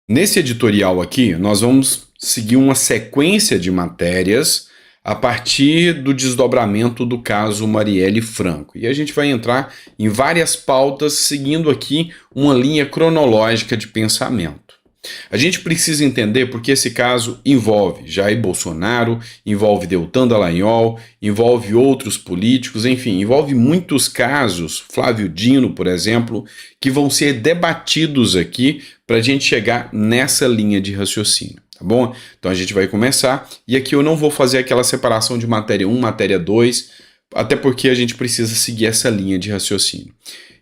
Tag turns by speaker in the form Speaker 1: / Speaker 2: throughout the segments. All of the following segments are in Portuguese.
Speaker 1: Nesse editorial aqui, nós vamos seguir uma sequência de matérias a partir do desdobramento do caso Marielle Franco. E a gente vai entrar em várias pautas seguindo aqui uma linha cronológica de pensamento. A gente precisa entender porque esse caso envolve Jair Bolsonaro, envolve Deltan Dallagnol, envolve outros políticos, enfim, envolve muitos casos, Flávio Dino, por exemplo, que vão ser debatidos aqui para a gente chegar nessa linha de raciocínio, tá bom? Então a gente vai começar, e aqui eu não vou fazer aquela separação de matéria 1, matéria 2, até porque a gente precisa seguir essa linha de raciocínio.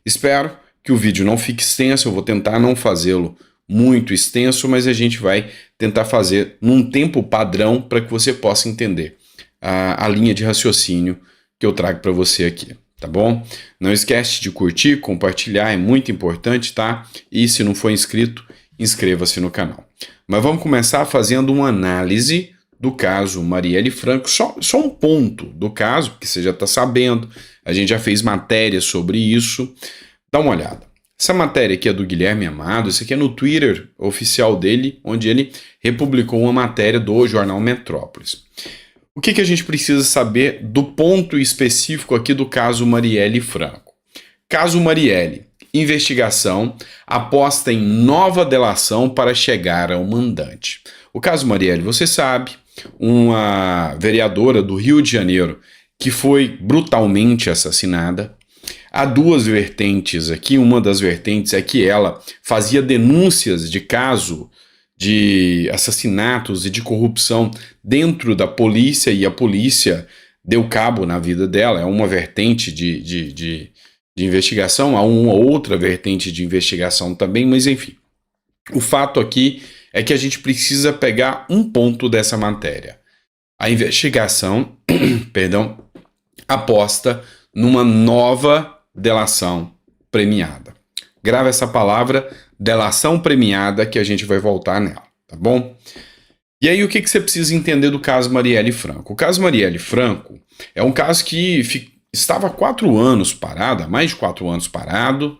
Speaker 1: Espero que o vídeo não fique extenso, eu vou tentar não fazê-lo muito extenso, mas a gente vai tentar fazer num tempo padrão para que você possa entender a linha de raciocínio que eu trago para você aqui, tá bom? Não esquece de curtir, compartilhar, é muito importante, tá? E se não for inscrito, inscreva-se no canal. Mas vamos começar fazendo uma análise do caso Marielle Franco, só um ponto do caso, porque você já está sabendo, a gente já fez matéria sobre isso, dá uma olhada. Essa matéria aqui é do Guilherme Amado, isso aqui é no Twitter oficial dele, onde ele republicou uma matéria do jornal Metrópolis. O que a gente precisa saber do ponto específico aqui do caso Marielle Franco? Caso Marielle, investigação aposta em nova delação para chegar ao mandante. O caso Marielle, você sabe, uma vereadora do Rio de Janeiro que foi brutalmente assassinada. Há duas vertentes aqui, uma das vertentes é que ela fazia denúncias de caso de assassinatos e de corrupção dentro da polícia e a polícia deu cabo na vida dela, é uma vertente de investigação, há uma outra vertente de investigação também, mas enfim. O fato aqui é que a gente precisa pegar um ponto dessa matéria. A investigação, aposta numa nova delação premiada. Grava essa palavra, delação premiada, que a gente vai voltar nela, tá bom? E aí o que você precisa entender do caso Marielle Franco? O caso Marielle Franco é um caso que estava há 4 anos parado, há mais de 4 anos parado,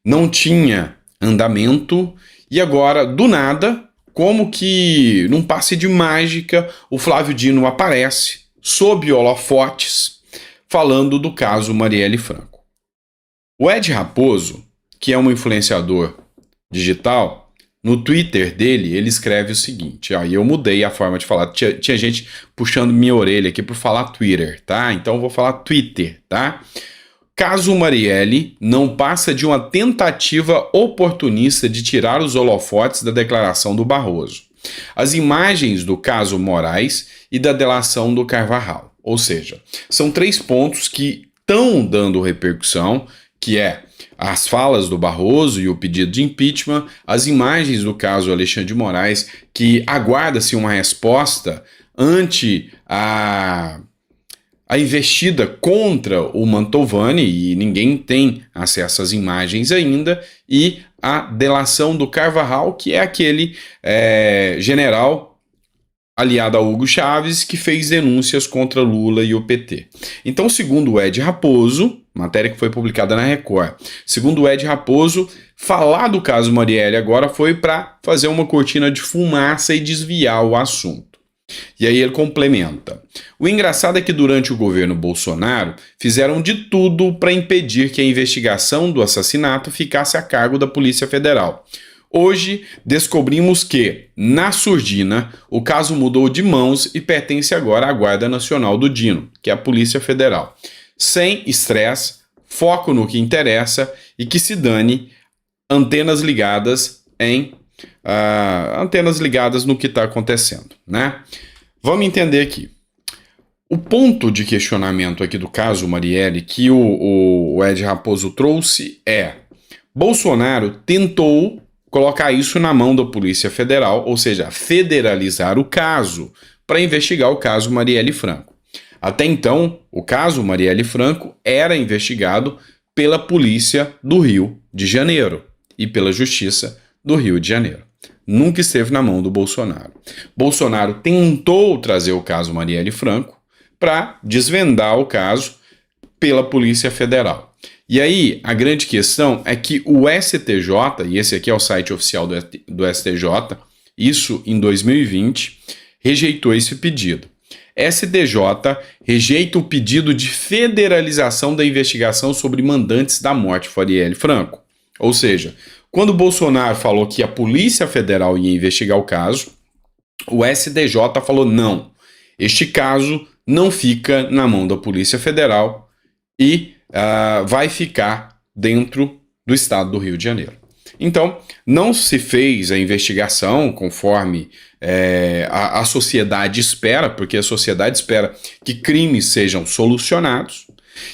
Speaker 1: não tinha andamento, e agora, do nada, como que num passe de mágica, o Flávio Dino aparece, sob holofotes, falando do caso Marielle Franco. O Ed Raposo, que é um influenciador digital, no Twitter dele, ele escreve o seguinte, e eu mudei a forma de falar, tinha gente puxando minha orelha aqui por falar Twitter, tá? Então eu vou falar Twitter, tá? Caso Marielle não passa de uma tentativa oportunista de tirar os holofotes da declaração do Barroso. As imagens do caso Moraes e da delação do Carvajal, ou seja, são 3 pontos que estão dando repercussão, que é as falas do Barroso e o pedido de impeachment, as imagens do caso Alexandre de Moraes, que aguarda-se uma resposta ante a investida contra o Mantovani, e ninguém tem acesso às imagens ainda, e a delação do Carvajal, que é aquele general aliado a Hugo Chávez, que fez denúncias contra Lula e o PT. Então, segundo o Ed Raposo, matéria que foi publicada na Record, segundo o Ed Raposo, falar do caso Marielle agora foi para fazer uma cortina de fumaça e desviar o assunto. E aí ele complementa. O engraçado é que durante o governo Bolsonaro fizeram de tudo para impedir que a investigação do assassinato ficasse a cargo da Polícia Federal. Hoje descobrimos que, na surdina, o caso mudou de mãos e pertence agora à Guarda Nacional do Dino, que é a Polícia Federal. Sem estresse, foco no que interessa e que se dane antenas ligadas no que está acontecendo, né? Vamos entender aqui. O ponto de questionamento aqui do caso Marielle que o Ed Raposo trouxe é: Bolsonaro tentou colocar isso na mão da Polícia Federal, ou seja, federalizar o caso para investigar o caso Marielle Franco. Até então, o caso Marielle Franco era investigado pela Polícia do Rio de Janeiro e pela Justiça do Rio de Janeiro. Nunca esteve na mão do Bolsonaro. Bolsonaro tentou trazer o caso Marielle Franco para desvendar o caso pela Polícia Federal. E aí, a grande questão é que o STJ, e esse aqui é o site oficial do STJ, isso em 2020, rejeitou esse pedido. STJ rejeita o pedido de federalização da investigação sobre mandantes da morte de Arielle Franco. Ou seja, quando Bolsonaro falou que a Polícia Federal ia investigar o caso, o STJ falou não, este caso não fica na mão da Polícia Federal e vai ficar dentro do estado do Rio de Janeiro. Então, não se fez a investigação conforme a sociedade espera, porque a sociedade espera que crimes sejam solucionados.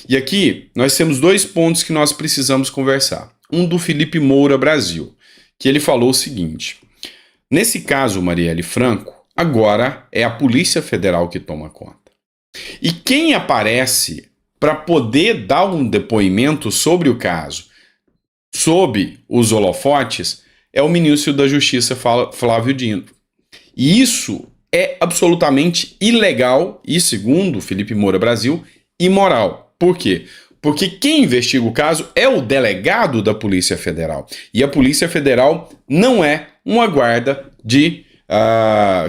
Speaker 1: E aqui nós temos dois pontos que nós precisamos conversar. Um do Felipe Moura Brasil, que ele falou o seguinte: nesse caso, Arielle Franco, agora é a Polícia Federal que toma conta. E quem aparece para poder dar um depoimento sobre o caso, sob os holofotes, é o ministro da Justiça, Flávio Dino. E isso é absolutamente ilegal e, segundo Felipe Moura Brasil, imoral. Por quê? Porque quem investiga o caso é o delegado da Polícia Federal. E a Polícia Federal não é uma guarda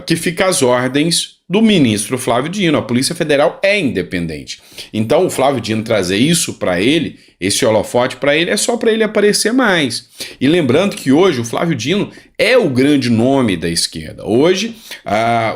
Speaker 1: que fica às ordens do ministro Flávio Dino. A Polícia Federal é independente. Então o Flávio Dino trazer isso para ele, esse holofote para ele, é só para ele aparecer mais. E lembrando que hoje o Flávio Dino é o grande nome da esquerda. Hoje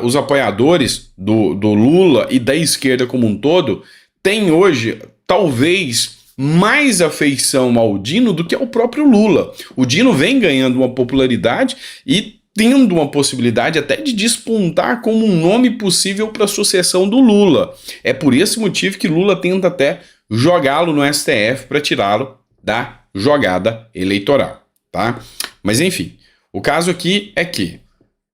Speaker 1: os apoiadores do Lula e da esquerda como um todo têm hoje talvez mais afeição ao Dino do que ao próprio Lula. O Dino vem ganhando uma popularidade e tendo uma possibilidade até de despontar como um nome possível para a sucessão do Lula. É por esse motivo que Lula tenta até jogá-lo no STF para tirá-lo da jogada eleitoral, tá? Mas enfim, o caso aqui é que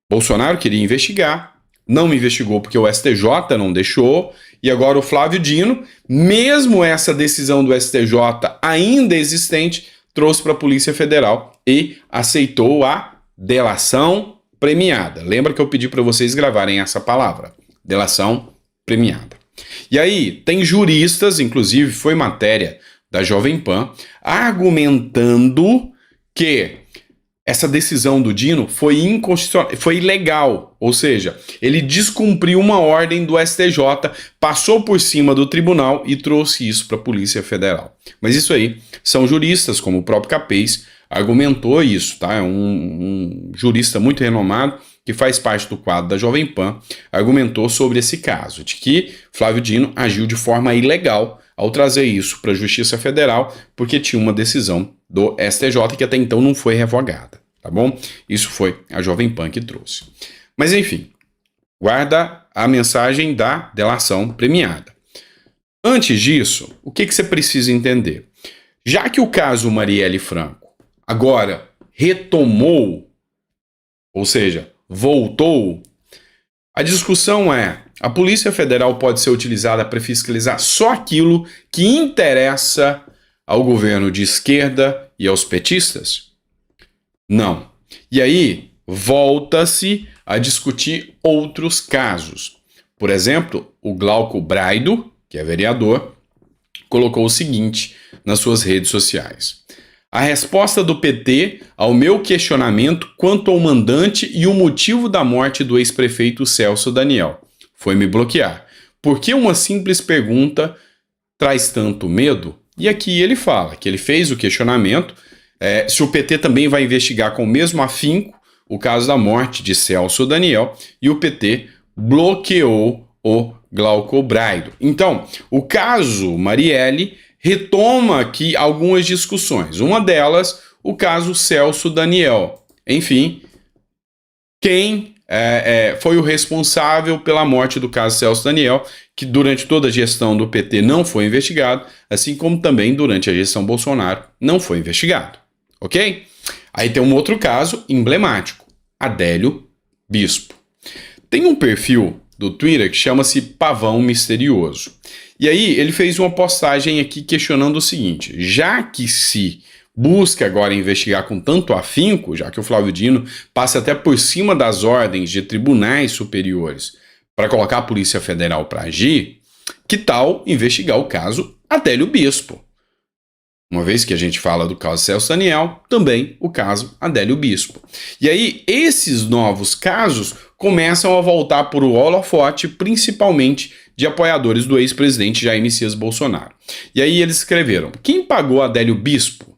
Speaker 1: Bolsonaro queria investigar, não investigou porque o STJ não deixou, e agora o Flávio Dino, mesmo essa decisão do STJ ainda existente, trouxe para a Polícia Federal e aceitou a delação premiada. Lembra que eu pedi para vocês gravarem essa palavra, delação premiada. E aí, tem juristas, inclusive foi matéria da Jovem Pan, argumentando que essa decisão do Dino foi inconstitucional, foi ilegal, ou seja, ele descumpriu uma ordem do STJ, passou por cima do tribunal e trouxe isso para a Polícia Federal. Mas isso aí são juristas, como o próprio Capês argumentou isso, tá? É um jurista muito renomado que faz parte do quadro da Jovem Pan, argumentou sobre esse caso, de que Flávio Dino agiu de forma ilegal ao trazer isso para a Justiça Federal, porque tinha uma decisão do STJ que até então não foi revogada, tá bom? Isso foi a Jovem Pan que trouxe. Mas enfim, guarda a mensagem da delação premiada. Antes disso, o que você precisa entender? Já que o caso Arielle Franco agora retomou, ou seja, voltou, a discussão é: a Polícia Federal pode ser utilizada para fiscalizar só aquilo que interessa ao governo de esquerda e aos petistas? Não. E aí, volta-se a discutir outros casos. Por exemplo, o Glauco Braido, que é vereador, colocou o seguinte nas suas redes sociais: a resposta do PT ao meu questionamento quanto ao mandante e o motivo da morte do ex-prefeito Celso Daniel foi me bloquear. Por que uma simples pergunta traz tanto medo? E aqui ele fala que ele fez o questionamento se o PT também vai investigar com o mesmo afinco o caso da morte de Celso Daniel, e o PT bloqueou o Glauco Braido. Então, o caso Arielle retoma aqui algumas discussões. Uma delas, o caso Celso Daniel. Enfim, quem foi o responsável pela morte do caso Celso Daniel, que durante toda a gestão do PT não foi investigado, assim como também durante a gestão Bolsonaro não foi investigado. Ok? Aí tem um outro caso emblemático, Adélio Bispo. Tem um perfil do Twitter que chama-se Pavão Misterioso. E aí ele fez uma postagem aqui questionando o seguinte: já que se busca agora investigar com tanto afinco, já que o Flávio Dino passa até por cima das ordens de tribunais superiores para colocar a Polícia Federal para agir, que tal investigar o caso Adélio Bispo? Uma vez que a gente fala do caso Celso Daniel, também o caso Adélio Bispo. E aí, esses novos casos começam a voltar para o holofote, principalmente de apoiadores do ex-presidente Jair Messias Bolsonaro. E aí eles escreveram: quem pagou Adélio Bispo?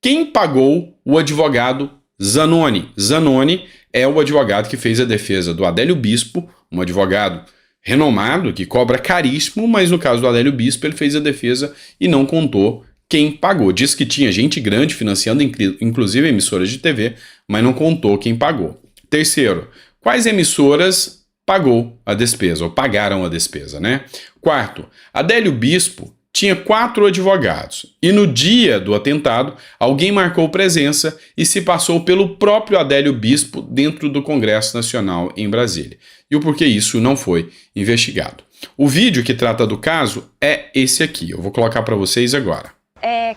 Speaker 1: Quem pagou o advogado Zanoni? Zanoni é o advogado que fez a defesa do Adélio Bispo, um advogado renomado, que cobra caríssimo, mas no caso do Adélio Bispo ele fez a defesa e não contou quem pagou. Diz que tinha gente grande financiando, inclusive emissoras de TV, mas não contou quem pagou. Terceiro, quais emissoras pagou a despesa, ou pagaram a despesa, né? Quarto, Adélio Bispo tinha 4 advogados, e no dia do atentado, alguém marcou presença e se passou pelo próprio Adélio Bispo dentro do Congresso Nacional em Brasília. E o porquê isso não foi investigado. O vídeo que trata do caso é esse aqui, eu vou colocar para vocês agora.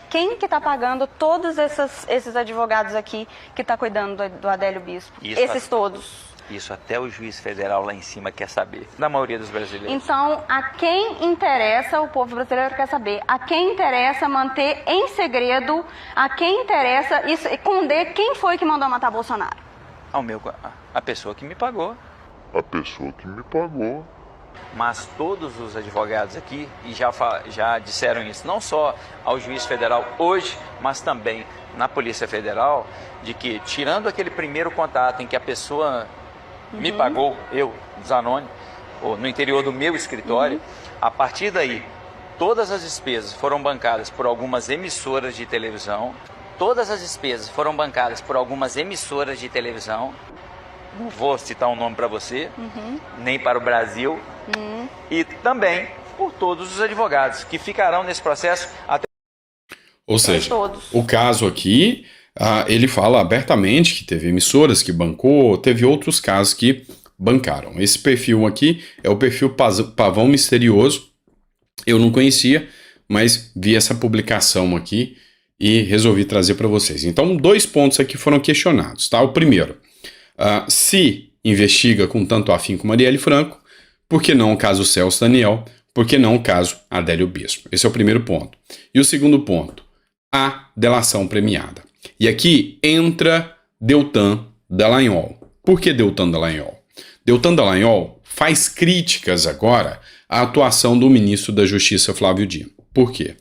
Speaker 2: Quem que está pagando todos esses advogados aqui que está cuidando do Adélio Bispo? Esses todos.
Speaker 3: Isso até o juiz federal lá em cima quer saber, na maioria dos brasileiros.
Speaker 2: Então, a quem interessa, o povo brasileiro quer saber, a quem interessa manter em segredo, a quem interessa esconder quem foi que mandou matar Bolsonaro?
Speaker 3: A pessoa que me pagou.
Speaker 4: A pessoa que me pagou.
Speaker 3: Mas todos os advogados aqui e já disseram isso, não só ao juiz federal hoje, mas também na Polícia Federal, de que tirando aquele primeiro contato em que a pessoa me pagou, eu, Zanoni, no interior do meu escritório, a partir daí, todas as despesas foram bancadas por algumas emissoras de televisão, não vou citar um nome para você, nem para o Brasil, e também por todos os advogados que ficarão nesse processo até...
Speaker 1: Ou seja, o caso aqui, ele fala abertamente que teve emissoras que bancou, teve outros casos que bancaram. Esse perfil aqui é o perfil Pavão Misterioso, eu não conhecia, mas vi essa publicação aqui e resolvi trazer para vocês. Então, 2 pontos aqui foram questionados, tá? O primeiro, se investiga com tanto afinco Marielle Franco, por que não o caso Celso Daniel? Por que não o caso Adélio Bispo? Esse é o primeiro ponto. E o segundo ponto, a delação premiada. E aqui entra Deltan Dallagnol. Por que Deltan Dallagnol? Deltan Dallagnol faz críticas agora à atuação do ministro da Justiça, Flávio Dino. Por quê?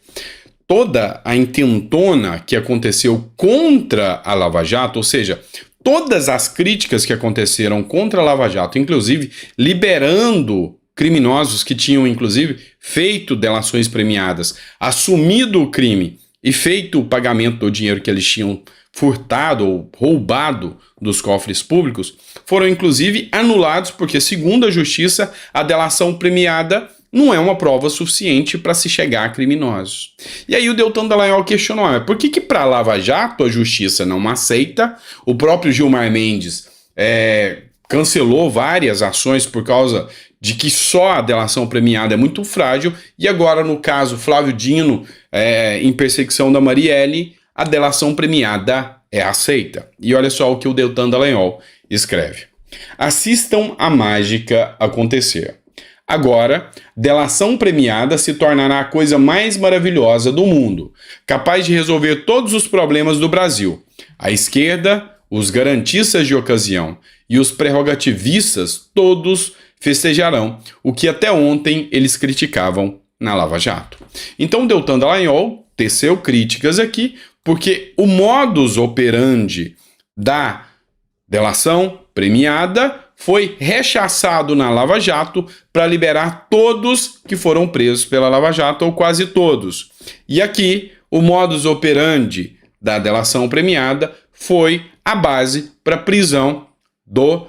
Speaker 1: Toda a intentona que aconteceu contra a Lava Jato, ou seja, todas as críticas que aconteceram contra a Lava Jato, inclusive liberando criminosos que tinham, inclusive, feito delações premiadas, assumido o crime e feito o pagamento do dinheiro que eles tinham furtado ou roubado dos cofres públicos, foram, inclusive, anulados porque, segundo a Justiça, a delação premiada não é uma prova suficiente para se chegar a criminosos. E aí o Deltan Dallagnol questionou, mas por que para a Lava Jato a Justiça não aceita? O próprio Gilmar Mendes cancelou várias ações por causa de que só a delação premiada é muito frágil, e agora no caso Flávio Dino, em perseguição da Marielle, a delação premiada é aceita. E olha só o que o Deltan Dallagnol escreve. Assistam a mágica acontecer. Agora, delação premiada se tornará a coisa mais maravilhosa do mundo, capaz de resolver todos os problemas do Brasil. A esquerda, os garantistas de ocasião e os prerrogativistas todos festejarão o que até ontem eles criticavam na Lava Jato. Então, Deltan Dallagnol teceu críticas aqui, porque o modus operandi da delação premiada foi rechaçado na Lava Jato para liberar todos que foram presos pela Lava Jato, ou quase todos. E aqui, o modus operandi da delação premiada foi a base para a prisão do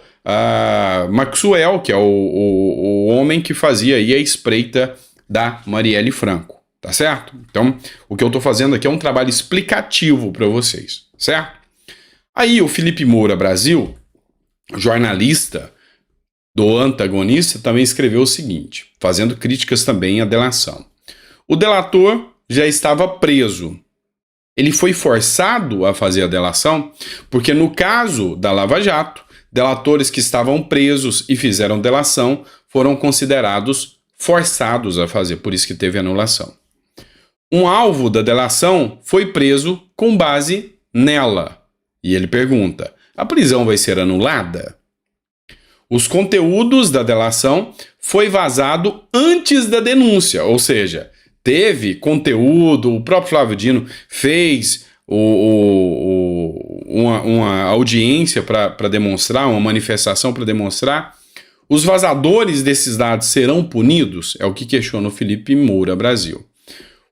Speaker 1: Maxwell, que é o homem que fazia aí a espreita da Marielle Franco, tá certo? Então, o que eu estou fazendo aqui é um trabalho explicativo para vocês, certo? Aí o Felipe Moura Brasil, jornalista do Antagonista, também escreveu o seguinte, fazendo críticas também à delação. O delator já estava preso. Ele foi forçado a fazer a delação porque, no caso da Lava Jato, delatores que estavam presos e fizeram delação foram considerados forçados a fazer, por isso que teve anulação. Um alvo da delação foi preso com base nela. E ele pergunta: a prisão vai ser anulada? Os conteúdos da delação foi vazado antes da denúncia, ou seja, teve conteúdo, o próprio Flávio Dino fez uma audiência para demonstrar, uma manifestação para demonstrar. Os vazadores desses dados serão punidos? É o que questiona o Felipe Moura Brasil.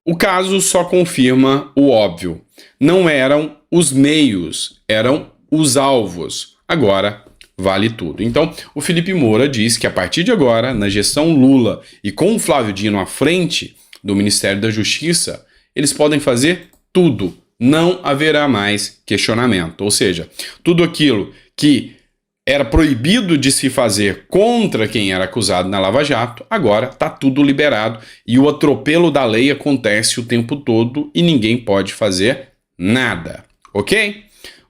Speaker 1: O caso só confirma o óbvio. Não eram os meios, eram os alvos. Agora vale tudo. Então, o Felipe Moura diz que a partir de agora, na gestão Lula e com o Flávio Dino à frente do Ministério da Justiça, eles podem fazer tudo. Não haverá mais questionamento. Ou seja, tudo aquilo que era proibido de se fazer contra quem era acusado na Lava Jato, agora está tudo liberado e o atropelo da lei acontece o tempo todo e ninguém pode fazer nada. Ok?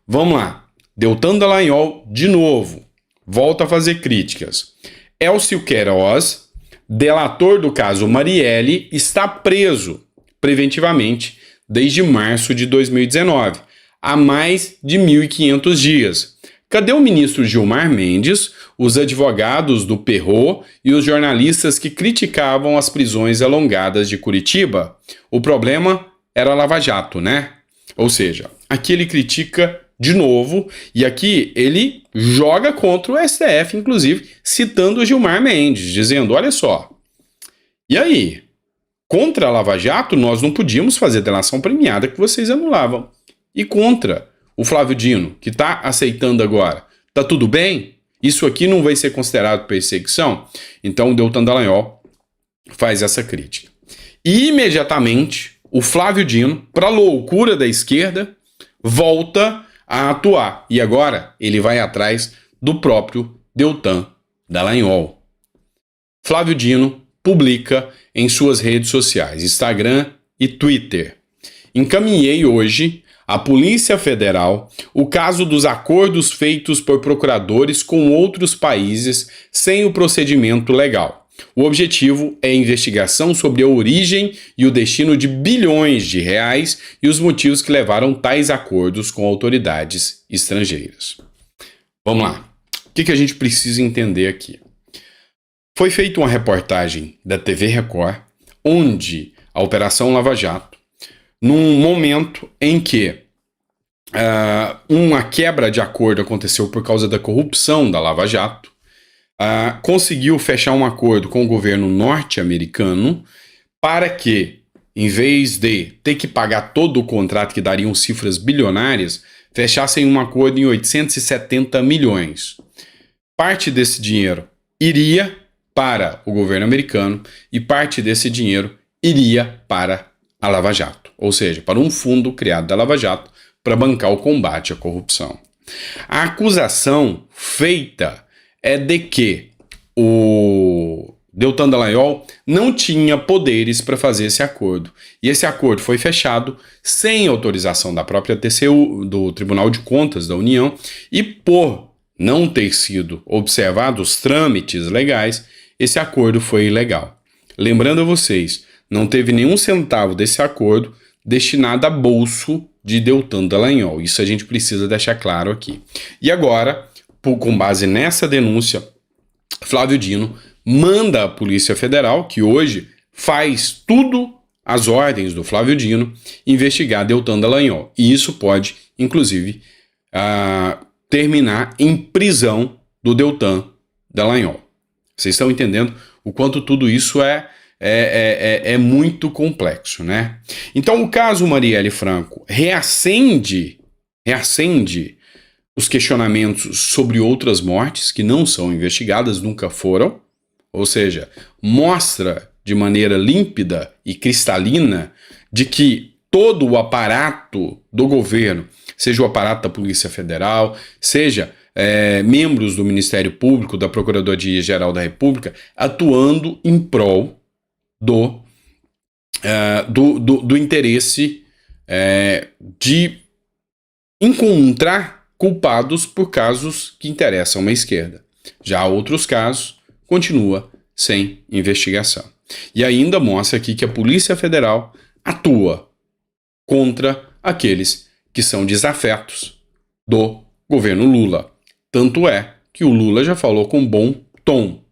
Speaker 1: Vamos lá. Deltan Dallagnol, de novo, volta a fazer críticas. Elcio Queiroz, delator do caso Marielle, está preso preventivamente desde março de 2019, há mais de 1.500 dias. Cadê o ministro Gilmar Mendes, os advogados do Perrot e os jornalistas que criticavam as prisões alongadas de Curitiba? O problema era a Lava Jato, né? Ou seja, aqui ele critica de novo, e aqui ele joga contra o STF, inclusive, citando o Gilmar Mendes, dizendo, olha só, e aí, contra a Lava Jato nós não podíamos fazer delação premiada que vocês anulavam, e contra o Flávio Dino, que está aceitando agora, tá tudo bem? Isso aqui não vai ser considerado perseguição? Então o Deltan Dallagnol faz essa crítica. E imediatamente, o Flávio Dino, para loucura da esquerda, volta a atuar. E agora ele vai atrás do próprio Deltan Dallagnol. Flávio Dino publica em suas redes sociais, Instagram e Twitter: encaminhei hoje à Polícia Federal o caso dos acordos feitos por procuradores com outros países sem o procedimento legal. O objetivo é a investigação sobre a origem e o destino de bilhões de reais e os motivos que levaram tais acordos com autoridades estrangeiras. Vamos lá. O que a gente precisa entender aqui? Foi feita uma reportagem da TV Record, onde a Operação Lava Jato, num momento em que uma quebra de acordo aconteceu por causa da corrupção da Lava Jato, conseguiu fechar um acordo com o governo norte-americano para que, em vez de ter que pagar todo o contrato, que dariam cifras bilionárias, fechassem um acordo em 870 milhões. Parte desse dinheiro iria para o governo americano e parte desse dinheiro iria para a Lava Jato, ou seja, para um fundo criado da Lava Jato para bancar o combate à corrupção. A acusação feita é de que o Deltan Dallagnol não tinha poderes para fazer esse acordo. E esse acordo foi fechado sem autorização da própria TCU, do Tribunal de Contas da União, e por não ter sido observados os trâmites legais, esse acordo foi ilegal. Lembrando a vocês, não teve nenhum centavo desse acordo destinado a bolso de Deltan Dallagnol. Isso a gente precisa deixar claro aqui. E agora, com base nessa denúncia, Flávio Dino manda a Polícia Federal, que hoje faz tudo às ordens do Flávio Dino, investigar Deltan Dallagnol. E isso pode, inclusive, terminar em prisão do Deltan Dallagnol. Vocês estão entendendo o quanto tudo isso é muito complexo, né? Então, o caso Marielle Franco reacende os questionamentos sobre outras mortes que não são investigadas, nunca foram, ou seja, mostra de maneira límpida e cristalina de que todo o aparato do governo, seja o aparato da Polícia Federal, seja membros do Ministério Público, da Procuradoria-Geral da República, atuando em prol do interesse de encontrar culpados por casos que interessam à esquerda. Já outros casos, continua sem investigação. E ainda mostra aqui que a Polícia Federal atua contra aqueles que são desafetos do governo Lula. Tanto é que o Lula já falou com bom tom.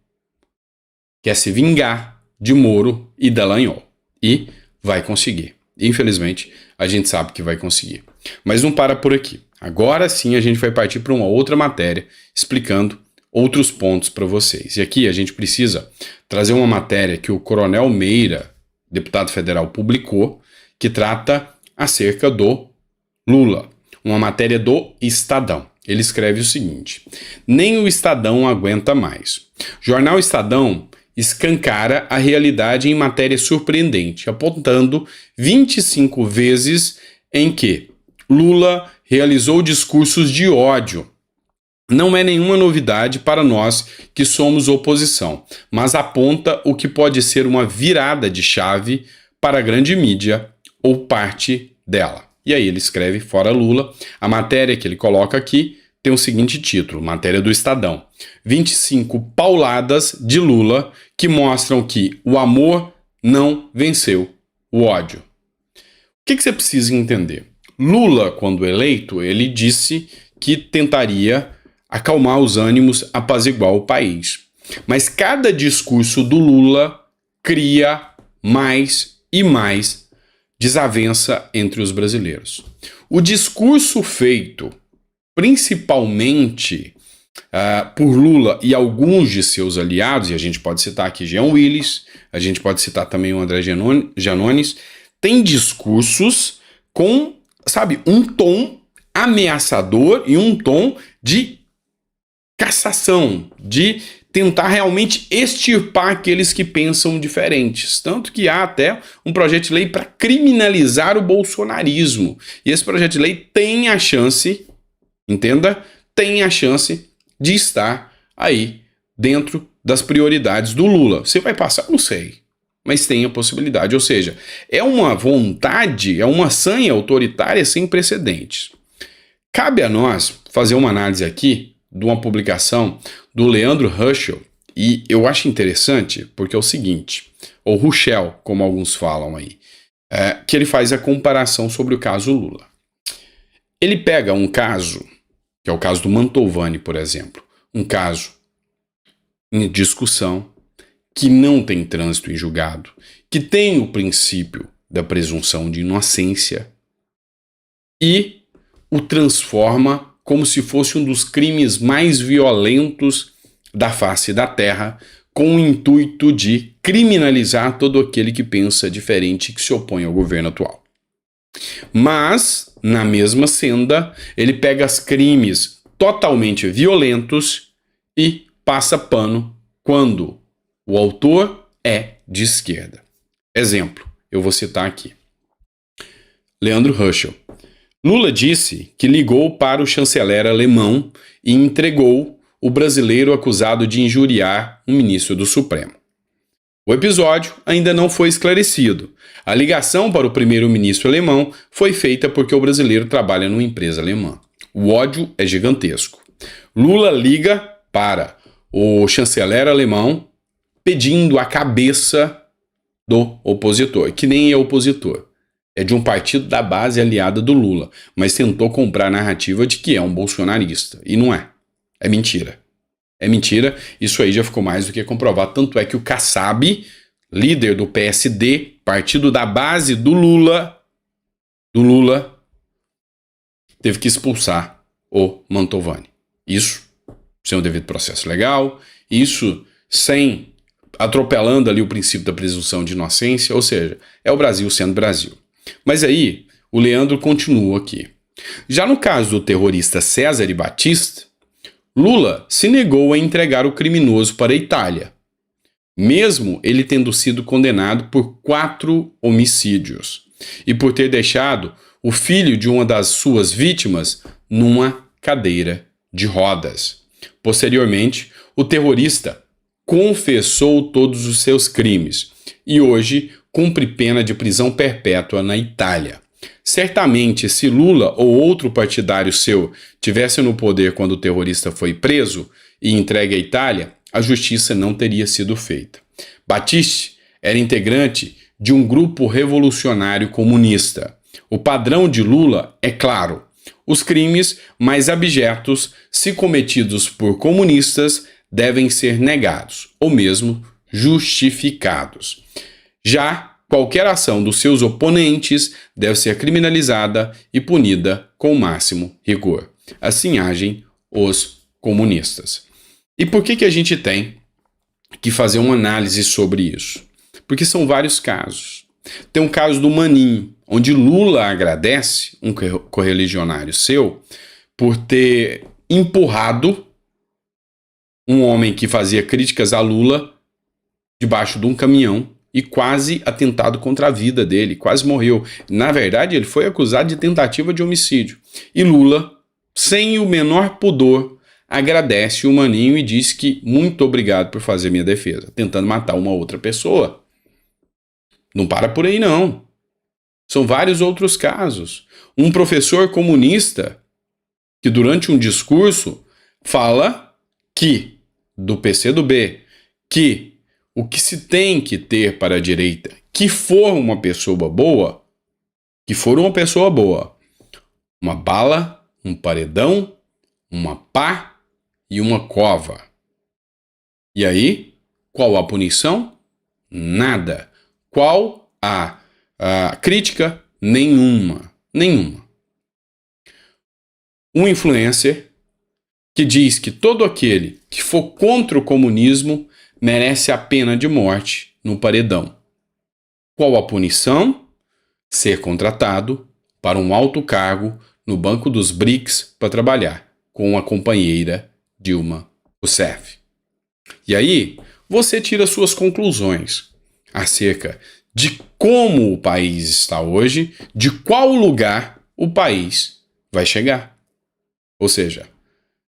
Speaker 1: Quer se vingar de Moro e Dallagnol. E vai conseguir. Infelizmente, a gente sabe que vai conseguir. Mas não para por aqui. Agora sim a gente vai partir para uma outra matéria explicando outros pontos para vocês. E aqui a gente precisa trazer uma matéria que o Coronel Meira, deputado federal, publicou, que trata acerca do Lula. Uma matéria do Estadão. Ele escreve o seguinte: nem o Estadão aguenta mais. Jornal Estadão escancara a realidade em matéria surpreendente, apontando 25 vezes em que Lula realizou discursos de ódio. Não é nenhuma novidade para nós que somos oposição, mas aponta o que pode ser uma virada de chave para a grande mídia ou parte dela. E aí ele escreve fora Lula. A matéria que ele coloca aqui tem o seguinte título, matéria do Estadão: 25 pauladas de Lula que mostram que o amor não venceu o ódio. O que você precisa entender? Lula, quando eleito, ele disse que tentaria acalmar os ânimos, apaziguar o país. Mas cada discurso do Lula cria mais e mais desavença entre os brasileiros. O discurso feito principalmente por Lula e alguns de seus aliados, e a gente pode citar aqui Jean Willis, a gente pode citar também o André Janones, tem discursos com, um tom ameaçador e um tom de cassação, de tentar realmente extirpar aqueles que pensam diferentes. Tanto que há até um projeto de lei para criminalizar o bolsonarismo. E esse projeto de lei tem a chance, entenda, tem a chance de estar aí dentro das prioridades do Lula. Se vai passar, não sei, mas tem a possibilidade. Ou seja, é uma vontade, é uma sanha autoritária sem precedentes. Cabe a nós fazer uma análise aqui de uma publicação do Leandro Huschel, e eu acho interessante porque é o seguinte, ou Ruchel, como alguns falam aí, que ele faz a comparação sobre o caso Lula. Ele pega um caso, que é o caso do Mantovani, por exemplo, um caso em discussão, que não tem trânsito em julgado, que tem o princípio da presunção de inocência, e o transforma como se fosse um dos crimes mais violentos da face da terra, com o intuito de criminalizar todo aquele que pensa diferente e que se opõe ao governo atual. Mas, na mesma senda, ele pega os crimes totalmente violentos e passa pano quando o autor é de esquerda. Exemplo, eu vou citar aqui. Leandro Huschel. Lula disse que ligou para o chanceler alemão e entregou o brasileiro acusado de injuriar um ministro do Supremo. O episódio ainda não foi esclarecido. A ligação para o primeiro-ministro alemão foi feita porque o brasileiro trabalha numa empresa alemã. O ódio é gigantesco. Lula liga para o chanceler alemão pedindo a cabeça do opositor, que nem é opositor. É de um partido da base aliada do Lula, mas tentou comprar a narrativa de que é um bolsonarista. E não é. É mentira. É mentira. Isso aí já ficou mais do que comprovado. Tanto é que o Kassab, líder do PSD, partido da base do Lula, teve que expulsar o Mantovani. Isso sem o devido processo legal, isso sem atropelando ali o princípio da presunção de inocência, ou seja, é o Brasil sendo Brasil. Mas aí, o Leandro continua aqui. Já no caso do terrorista César Batista, Lula se negou a entregar o criminoso para a Itália, mesmo ele tendo sido condenado por 4 homicídios e por ter deixado o filho de uma das suas vítimas numa cadeira de rodas. Posteriormente, o terrorista confessou todos os seus crimes e hoje cumpre pena de prisão perpétua na Itália. Certamente, se Lula ou outro partidário seu tivesse no poder quando o terrorista foi preso e entregue à Itália, a justiça não teria sido feita. Battisti era integrante de um grupo revolucionário comunista. O padrão de Lula é claro: os crimes mais abjetos, se cometidos por comunistas, devem ser negados, ou mesmo justificados. Já qualquer ação dos seus oponentes deve ser criminalizada e punida com o máximo rigor. Assim agem os comunistas. E por que a gente tem que fazer uma análise sobre isso? Porque são vários casos. Tem um caso do Maninho, onde Lula agradece um correligionário seu por ter empurrado um homem que fazia críticas a Lula debaixo de um caminhão e quase atentado contra a vida dele, quase morreu. Na verdade, ele foi acusado de tentativa de homicídio. E Lula, sem o menor pudor, agradece o Maninho e diz que muito obrigado por fazer minha defesa, tentando matar uma outra pessoa. Não para por aí, não. São vários outros casos. Um professor comunista que durante um discurso fala que, do PCdoB, que o que se tem que ter para a direita, que for uma pessoa boa, uma bala, um paredão, uma pá e uma cova. E aí, qual a punição? Nada. Qual a crítica? Nenhuma. Um influencer que diz que todo aquele que for contra o comunismo merece a pena de morte no paredão. Qual a punição? Ser contratado para um alto cargo no Banco dos BRICS para trabalhar com a companheira Dilma Rousseff. E aí, você tira suas conclusões acerca de como o país está hoje, de qual lugar o país vai chegar. Ou seja,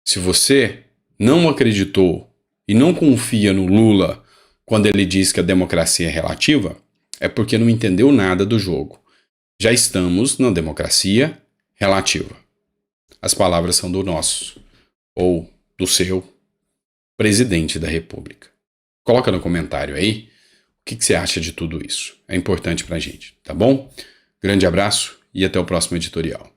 Speaker 1: se você não acreditou e não confia no Lula quando ele diz que a democracia é relativa, é porque não entendeu nada do jogo. Já estamos na democracia relativa. As palavras são do nosso, ou do seu, presidente da República. Coloca no comentário aí o que você acha de tudo isso. É importante pra gente, tá bom? Grande abraço e até o próximo editorial.